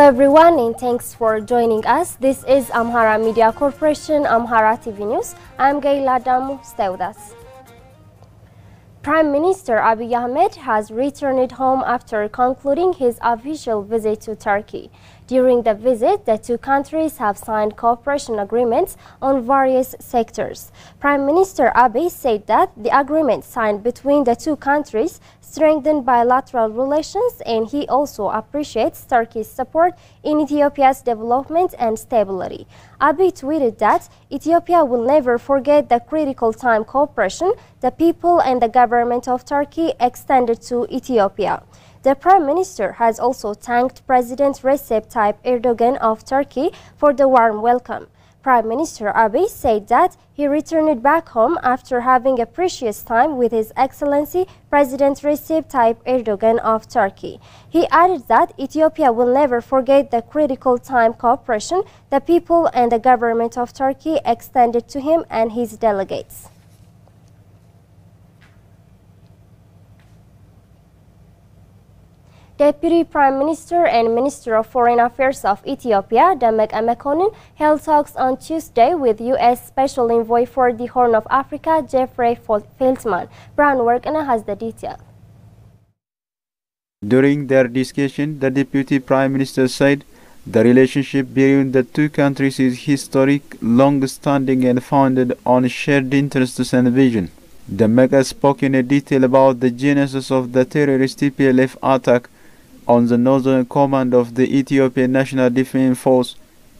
everyone, and thanks for joining us. This is Amhara Media Corporation, Amhara TV News. I'm Gaila Damu. Stay with us. Prime Minister Abiy Ahmed has returned home after concluding his official visit to Turkey. During the visit, the two countries have signed cooperation agreements on various sectors. Prime Minister Abiy said that the agreement signed between the two countries strengthened bilateral relations, and he also appreciates Turkey's support in Ethiopia's development and stability. Abiy tweeted that Ethiopia will never forget the critical time cooperation the people and the government of Turkey extended to Ethiopia. The Prime Minister has also thanked President Recep Tayyip Erdogan of Turkey for the warm welcome. Prime Minister Abiy said that he returned back home after having a precious time with His Excellency President Recep Tayyip Erdogan of Turkey. He added that Ethiopia will never forget the critical time cooperation the people and the government of Turkey extended to him and his delegates. Deputy Prime Minister and Minister of Foreign Affairs of Ethiopia, Demek Mekonnen, held talks on Tuesday with U.S. Special Envoy for the Horn of Africa, Jeffrey Feltman. Brown Workana has the detail. During their discussion, the Deputy Prime Minister said the relationship between the two countries is historic, long-standing and founded on shared interests and vision. Demek spoke in detail about the genesis of the terrorist TPLF attack on the northern command of the Ethiopian National Defense Force,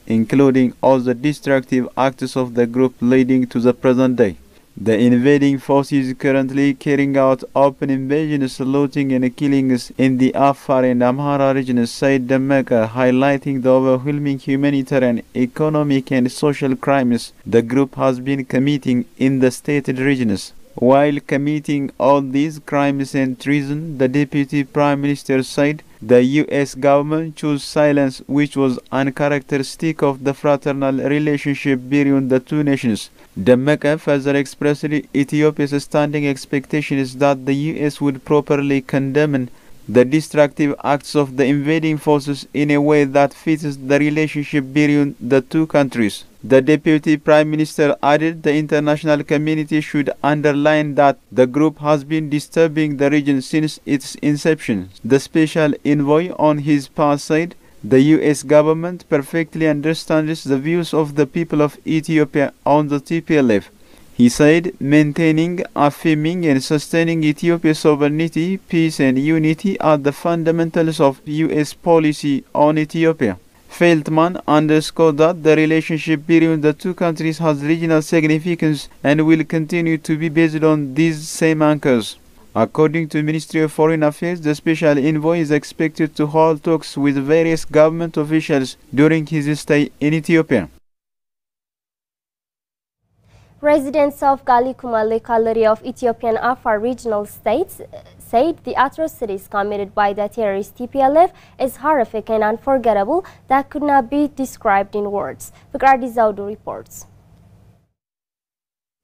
including all the destructive acts of the group leading to the present day. The invading force is currently carrying out open invasions, looting and killings in the Afar and Amhara regions, said Demek, highlighting the overwhelming humanitarian, economic and social crimes the group has been committing in the stated regions. While committing all these crimes and treason, the Deputy Prime Minister said the U.S. government chose silence, which was uncharacteristic of the fraternal relationship between the two nations. Demek further expressed Ethiopia's standing expectations that the U.S. would properly condemn the destructive acts of the invading forces in a way that fits the relationship between the two countries. The Deputy Prime Minister added the international community should underline that the group has been disturbing the region since its inception. The Special Envoy on his part said the U.S. government perfectly understands the views of the people of Ethiopia on the TPLF. He said maintaining, affirming and sustaining Ethiopia's sovereignty, peace and unity are the fundamentals of U.S. policy on Ethiopia. Feltman underscored that the relationship between the two countries has regional significance and will continue to be based on these same anchors. According to the Ministry of Foreign Affairs, the Special Envoy is expected to hold talks with various government officials during his stay in Ethiopia. Residents of Galikuma locality of Ethiopian Afar regional states said the atrocities committed by the terrorist TPLF is horrific and unforgettable that could not be described in words. Fikradi Zaudu reports.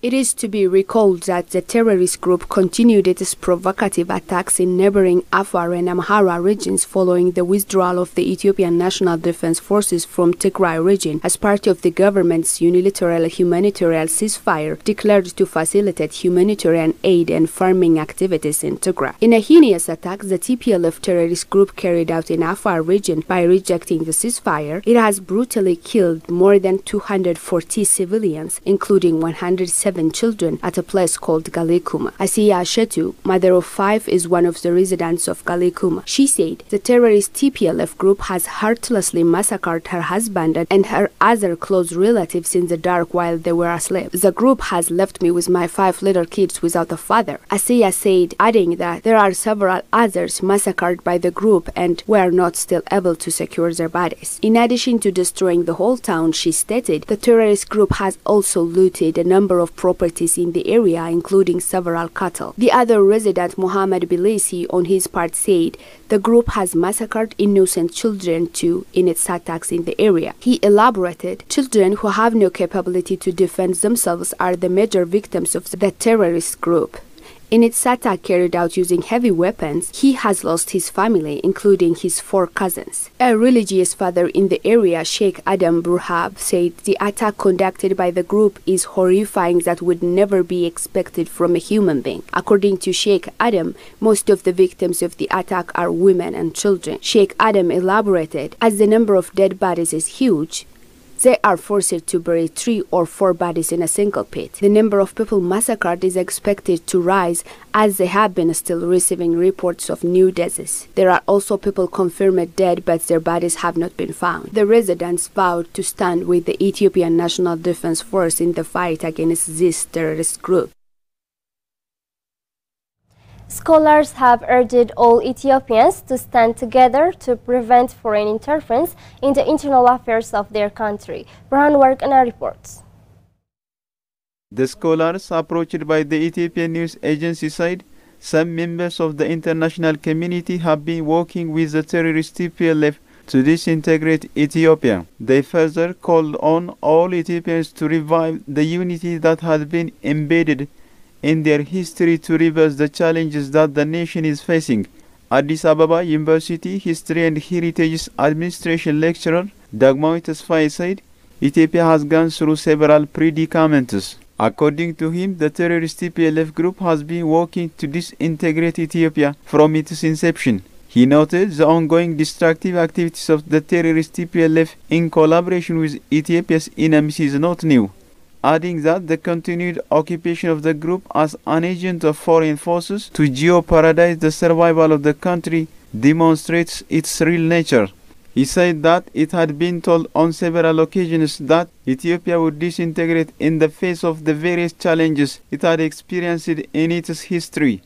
It is to be recalled that the terrorist group continued its provocative attacks in neighboring Afar and Amhara regions following the withdrawal of the Ethiopian National Defense Forces from Tigray region as part of the government's unilateral humanitarian ceasefire declared to facilitate humanitarian aid and farming activities in Tigray. In a heinous attack the TPLF terrorist group carried out in Afar region by rejecting the ceasefire, it has brutally killed more than 240 civilians, including 107 children at a place called Galikuma. Asiya Shetu, mother of 5, is one of the residents of Galikuma. She said the terrorist TPLF group has heartlessly massacred her husband and her other close relatives in the dark while they were asleep. The group has left me with my 5 little kids without a father, Asiya said, adding that there are several others massacred by the group and were not still able to secure their bodies. In addition to destroying the whole town, she stated the terrorist group has also looted a number of properties in the area, including several cattle. The other resident, Mohammed Bilisi, on his part said the group has massacred innocent children too in its attacks in the area. He elaborated, children who have no capability to defend themselves are the major victims of the terrorist group. In its attack carried out using heavy weapons, he has lost his family, including his 4 cousins. A religious father in the area, Sheikh Adam Burhab, said the attack conducted by the group is horrifying that would never be expected from a human being. According to Sheikh Adam, most of the victims of the attack are women and children. Sheikh Adam elaborated, as the number of dead bodies is huge, they are forced to bury 3 or 4 bodies in a single pit. The number of people massacred is expected to rise as they have been still receiving reports of new deaths. There are also people confirmed dead but their bodies have not been found. The residents vowed to stand with the Ethiopian National Defense Force in the fight against this terrorist group. Scholars have urged all Ethiopians to stand together to prevent foreign interference in the internal affairs of their country. Burhan Warkana reports. The scholars approached by the Ethiopian news agency said some members of the international community have been working with the terrorist TPLF to disintegrate Ethiopia. They further called on all Ethiopians to revive the unity that had been embedded in their history to reverse the challenges that the nation is facing. Addis Ababa University History and Heritage Administration lecturer Dagmawi Tesfaye said Ethiopia has gone through several predicaments. According to him, the terrorist TPLF group has been working to disintegrate Ethiopia from its inception. He noted the ongoing destructive activities of the terrorist TPLF in collaboration with Ethiopia's enemies is not new, adding that the continued occupation of the group as an agent of foreign forces to jeopardize the survival of the country demonstrates its real nature. He said that it had been told on several occasions that Ethiopia would disintegrate in the face of the various challenges it had experienced in its history.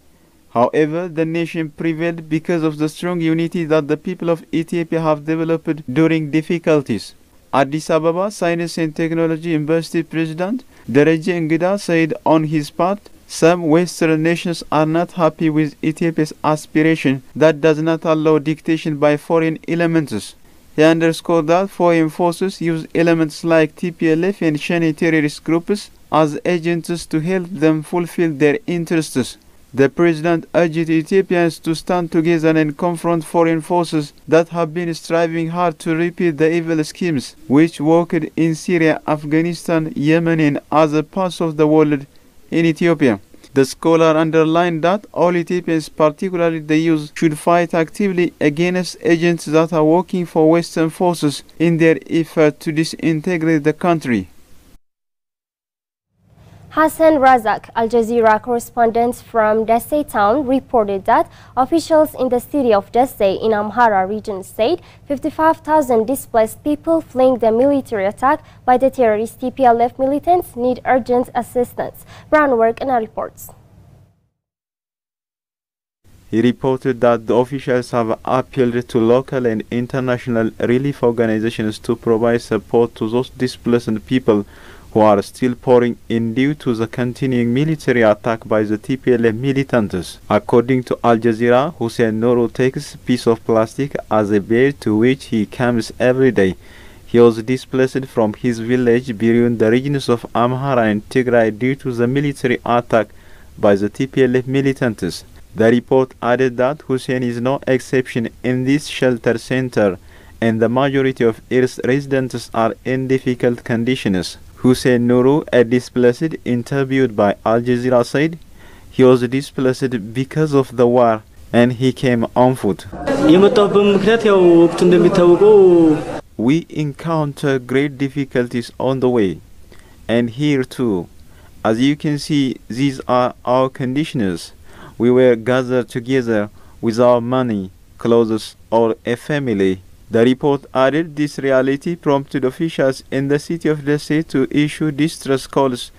However, the nation prevailed because of the strong unity that the people of Ethiopia have developed during difficulties. Addis Ababa Science and Technology University President Dereje Ngida said on his part, some Western nations are not happy with Ethiopia's aspiration that does not allow dictation by foreign elements. He underscored that foreign forces use elements like TPLF and Shani terrorist groups as agents to help them fulfill their interests. The president urged Ethiopians to stand together and confront foreign forces that have been striving hard to repeat the evil schemes which worked in Syria, Afghanistan, Yemen and other parts of the world in Ethiopia. The scholar underlined that all Ethiopians, particularly the youth, should fight actively against agents that are working for Western forces in their effort to disintegrate the country. Hassan Razak, Al Jazeera correspondent from Dessie town, reported that officials in the city of Dessie in Amhara region said 55,000 displaced people fleeing the military attack by the terrorist TPLF militants need urgent assistance. Brown Warkana reports. He reported that the officials have appealed to local and international relief organizations to provide support to those displaced people who are still pouring in due to the continuing military attack by the TPLF militants. According to Al Jazeera, Hussein Nourou takes a piece of plastic as a bed to which he comes every day. He was displaced from his village between the regions of Amhara and Tigray due to the military attack by the TPLF militants. The report added that Hussein is no exception in this shelter center, and the majority of its residents are in difficult conditions. Hussein Nourou, a displaced interviewed by Al Jazeera, said he was displaced because of the war and he came on foot. We encounter great difficulties on the way, and here too. As you can see, these are our conditions. We were gathered together with our money, clothes, or a family. The report added this reality prompted officials in the city of Dessie to issue distress calls,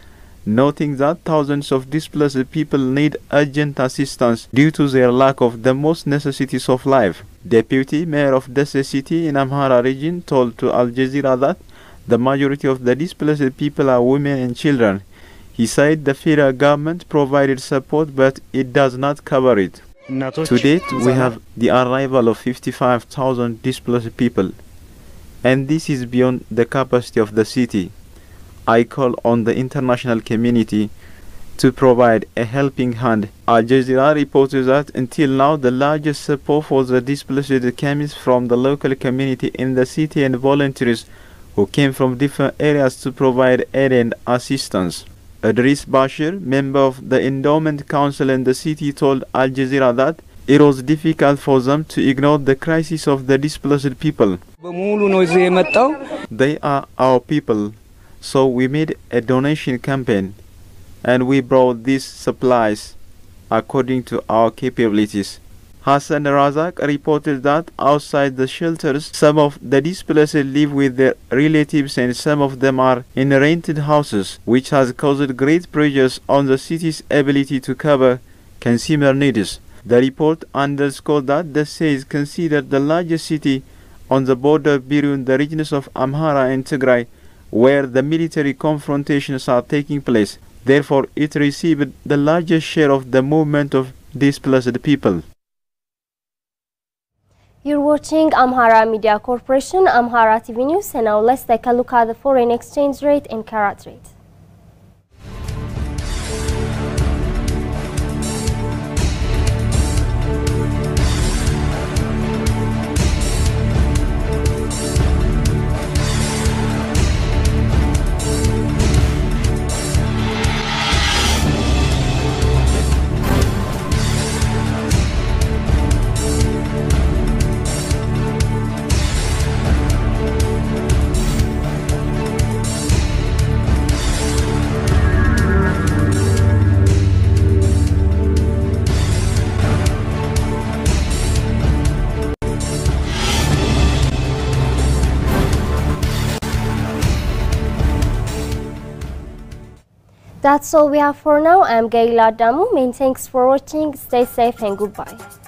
noting that thousands of displaced people need urgent assistance due to their lack of the most necessities of life. Deputy Mayor of Dessie City in Amhara region told to Al Jazeera that the majority of the displaced people are women and children. He said the federal government provided support, but it does not cover it. To date, we have the arrival of 55,000 displaced people, and this is beyond the capacity of the city. I call on the international community to provide a helping hand. Al Jazeera reported that until now the largest support for the displaced comes from the local community in the city and volunteers who came from different areas to provide aid and assistance. Idris Bashir, member of the Endowment Council in the city, told Al Jazeera that it was difficult for them to ignore the crisis of the displaced people. They are our people, so we made a donation campaign and we brought these supplies according to our capabilities. Hassan Razak reported that outside the shelters, some of the displaced live with their relatives and some of them are in rented houses, which has caused great pressures on the city's ability to cover consumer needs. The report underscored that the city is considered the largest city on the border between the regions of Amhara and Tigray, where the military confrontations are taking place. Therefore, it received the largest share of the movement of displaced people. You're watching Amhara Media Corporation, Amhara TV News, and now let's take a look at the foreign exchange rate and carat rate. That's all we have for now. I'm Gaila Damu. Many thanks for watching. Stay safe and goodbye.